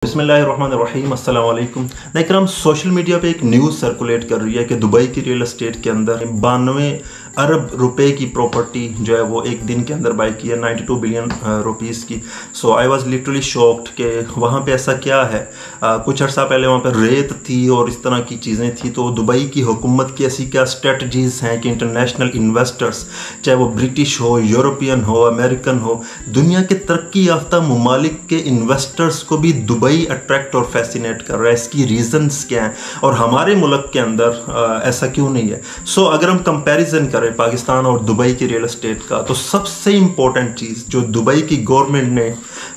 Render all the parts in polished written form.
बिस्मिल्लाहिर्रहमानिर्रहीम अस्सलाम वालेकुम। देखकर हम सोशल मीडिया पे एक न्यूज़ सर्कुलेट कर रही है कि दुबई की रियल एस्टेट के अंदर 92 अरब रुपए की प्रॉपर्टी जो है वो एक दिन के अंदर बाई की है, 92 बिलियन रुपीस की। सो आई वाज लिटरली शॉक्ड कि वहाँ पे ऐसा क्या है। कुछ अर्सा पहले वहाँ पे रेत थी और इस तरह की चीज़ें थी। तो दुबई की हुकूमत की ऐसी क्या स्ट्रेटजीज़ हैं कि इंटरनेशनल इन्वेस्टर्स, चाहे वो ब्रिटिश हो, यूरोपियन हो, अमेरिकन हो, दुनिया के तरक्की याफ्ता ममालिक के इन्वेस्टर्स को भी दुबई अट्रैक्ट और फैसिनेट कर रहा है। इसकी रीजंस क्या हैं और हमारे मुल्क के अंदर ऐसा क्यों नहीं है। सो अगर हम कंपैरिजन करें पाकिस्तान और दुबई की रियल एस्टेट का, तो सबसे इंपॉर्टेंट चीज़ जो दुबई की गवर्नमेंट ने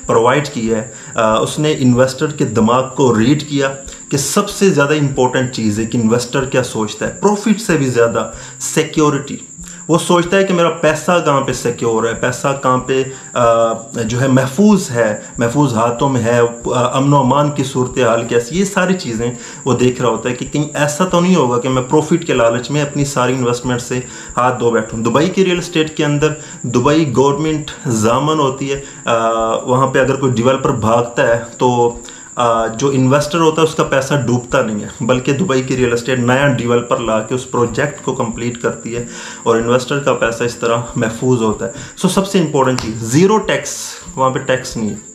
प्रोवाइड की है, उसने इन्वेस्टर के दिमाग को रीड किया कि सबसे ज़्यादा इंपॉर्टेंट चीज़ है कि इन्वेस्टर क्या सोचता है। प्रॉफिट से भी ज़्यादा सिक्योरिटी। वो सोचता है कि मेरा पैसा कहाँ पे सिक्योर है, पैसा कहाँ पे जो है महफूज हाथों में है, अमन अमान की सूरत हाल कैसी, ये सारी चीज़ें वो देख रहा होता है कि कहीं ऐसा तो नहीं होगा कि मैं प्रॉफिट के लालच में अपनी सारी इन्वेस्टमेंट से हाथ धो बैठूँ। दुबई की रियल एस्टेट के अंदर दुबई गवर्नमेंट जामन होती है। वहाँ पे अगर कोई डेवलपर भागता है तो जो इन्वेस्टर होता है उसका पैसा डूबता नहीं है, बल्कि दुबई की रियल एस्टेट नया डेवलपर ला के उस प्रोजेक्ट को कंप्लीट करती है और इन्वेस्टर का पैसा इस तरह महफूज होता है। सो सबसे इंपॉर्टेंट चीज़, ज़ीरो टैक्स, वहाँ पे टैक्स नहीं है।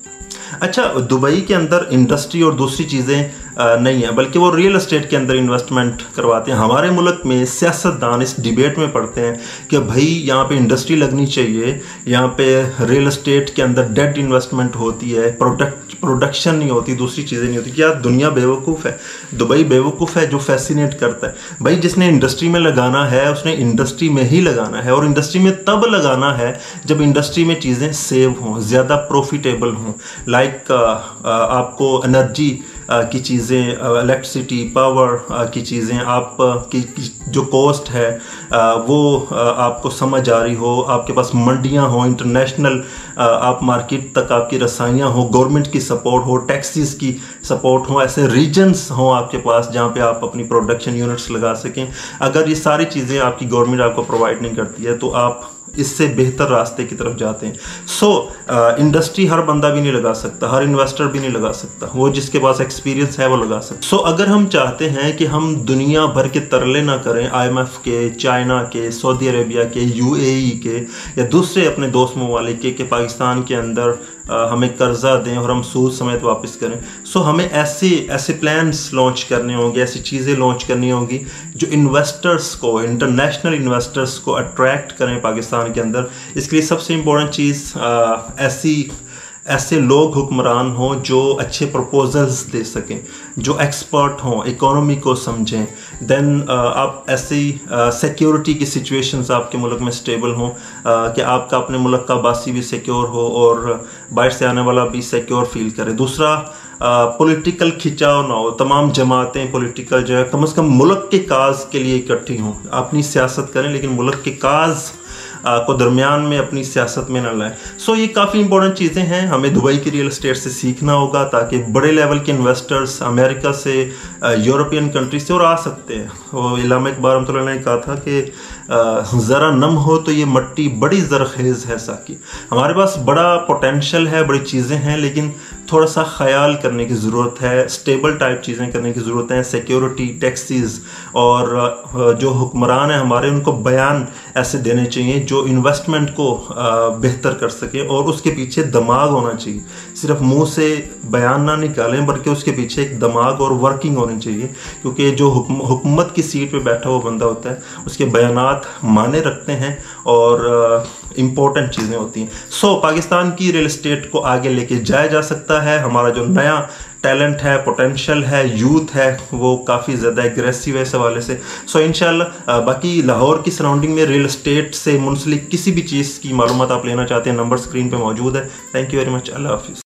अच्छा, दुबई के अंदर इंडस्ट्री और दूसरी चीज़ें नहीं है, बल्कि वो रियल एस्टेट के अंदर इन्वेस्टमेंट करवाते हैं। हमारे मुल्क में सियासतदान इस डिबेट में पढ़ते हैं कि भाई यहाँ पे इंडस्ट्री लगनी चाहिए, यहाँ पे रियल एस्टेट के अंदर डेड इन्वेस्टमेंट होती है, प्रोडक्शन नहीं होती, दूसरी चीज़ें नहीं होती। क्या दुनिया बेवकूफ़ है? दुबई बेवकूफ़ है जो फैसिनेट करता है। भाई जिसने इंडस्ट्री में लगाना है उसने इंडस्ट्री में ही लगाना है, और इंडस्ट्री में तब लगाना है जब इंडस्ट्री में चीज़ें सेव हों, ज़्यादा प्रॉफिटेबल हों। लाइक आपको एनर्जी की चीज़ें, इलेक्ट्रिसिटी, पावर की चीज़ें, आप की जो कॉस्ट है वो आपको समझ आ रही हो, आपके पास मंडियां हो, इंटरनेशनल आप मार्केट तक आपकी रसाइयाँ हो, गवर्नमेंट की सपोर्ट हो, टैक्सेस की सपोर्ट हो, ऐसे रीजन्स हों आपके पास जहाँ पे आप अपनी प्रोडक्शन यूनिट्स लगा सकें। अगर ये सारी चीज़ें आपकी गवर्नमेंट आपको प्रोवाइड नहीं करती है तो आप इससे बेहतर रास्ते की तरफ जाते हैं। सो इंडस्ट्री हर बंदा भी नहीं लगा सकता, हर इन्वेस्टर भी नहीं लगा सकता, वो जिसके पास एक्सपीरियंस है वो लगा सकता। सो अगर हम चाहते हैं कि हम दुनिया भर के तरले ना करें, IMF के, चाइना के, सऊदी अरेबिया के, UAE के या दूसरे अपने दोस्त ममालिक के पाकिस्तान के अंदर हमें कर्जा दें और हम सूद समेत वापस करें, सो हमें ऐसे प्लान्स लॉन्च करने होंगे, ऐसी चीज़ें लॉन्च करनी होंगी जो इन्वेस्टर्स को, इंटरनेशनल इन्वेस्टर्स को अट्रैक्ट करें पाकिस्तान के अंदर। इसके लिए सबसे इम्पोर्टेंट चीज़ ऐसे लोग हुक्मरान हों जो अच्छे प्रपोजल्स दे सकें, जो एक्सपर्ट हों, इकोनॉमी को समझें। देन आप ऐसी सिक्योरिटी की सिचुएशंस आपके मुल्क में स्टेबल हों कि आपका अपने मुल्क का बासी भी सिक्योर हो और बाहर से आने वाला भी सिक्योर फील करे। दूसरा, पॉलिटिकल खिंचाव ना हो, तमाम जमातें पॉलिटिकल जो है कम से कम मुल्क के काज के लिए इकट्ठी हों। अपनी सियासत करें लेकिन मुल्क के काज को दरमियान में अपनी सियासत में न लाएं। सो ये काफ़ी इंपॉर्टेंट चीज़ें हैं, हमें दुबई की रियल एस्टेट से सीखना होगा ताकि बड़े लेवल के इन्वेस्टर्स अमेरिका से, यूरोपियन कंट्री से और आ सकते हैं। वो इल्लामा इकबाल रहमतुल्लाह ने कहा था कि ज़रा नम हो तो ये मट्टी बड़ी ज़रखेज़ है साकी। हमारे पास बड़ा पोटेंशियल है, बड़ी चीज़ें हैं, लेकिन थोड़ा सा ख्याल करने की ज़रूरत है, स्टेबल टाइप चीज़ें करने की ज़रूरत है। सिक्योरिटी, टैक्सेस और जो हुक्मरान है हमारे, उनको बयान ऐसे देने चाहिए जो इन्वेस्टमेंट को बेहतर कर सके, और उसके पीछे दिमाग होना चाहिए। सिर्फ मुंह से बयान ना निकालें बल्कि उसके पीछे एक दिमाग और वर्किंग होनी चाहिए, क्योंकि जो हुकूमत की सीट पे बैठा हुआ बंदा होता है उसके बयानात माने रखते हैं और इम्पोर्टेंट चीज़ें होती हैं। सो पाकिस्तान की रियल एस्टेट को आगे लेके जाया जा सकता है। हमारा जो नया टैलेंट है, पोटेंशियल है, यूथ है, वो काफ़ी ज़्यादा एग्रेसिव है इस हवाले से। सो इंशाल्लाह बाकी लाहौर की सराउंडिंग में रियल एस्टेट से मुंसलिक किसी भी चीज़ की मालूमात आप लेना चाहते हैं, नंबर स्क्रीन पे मौजूद है। Thank you very much. अल्लाह हाफिज़।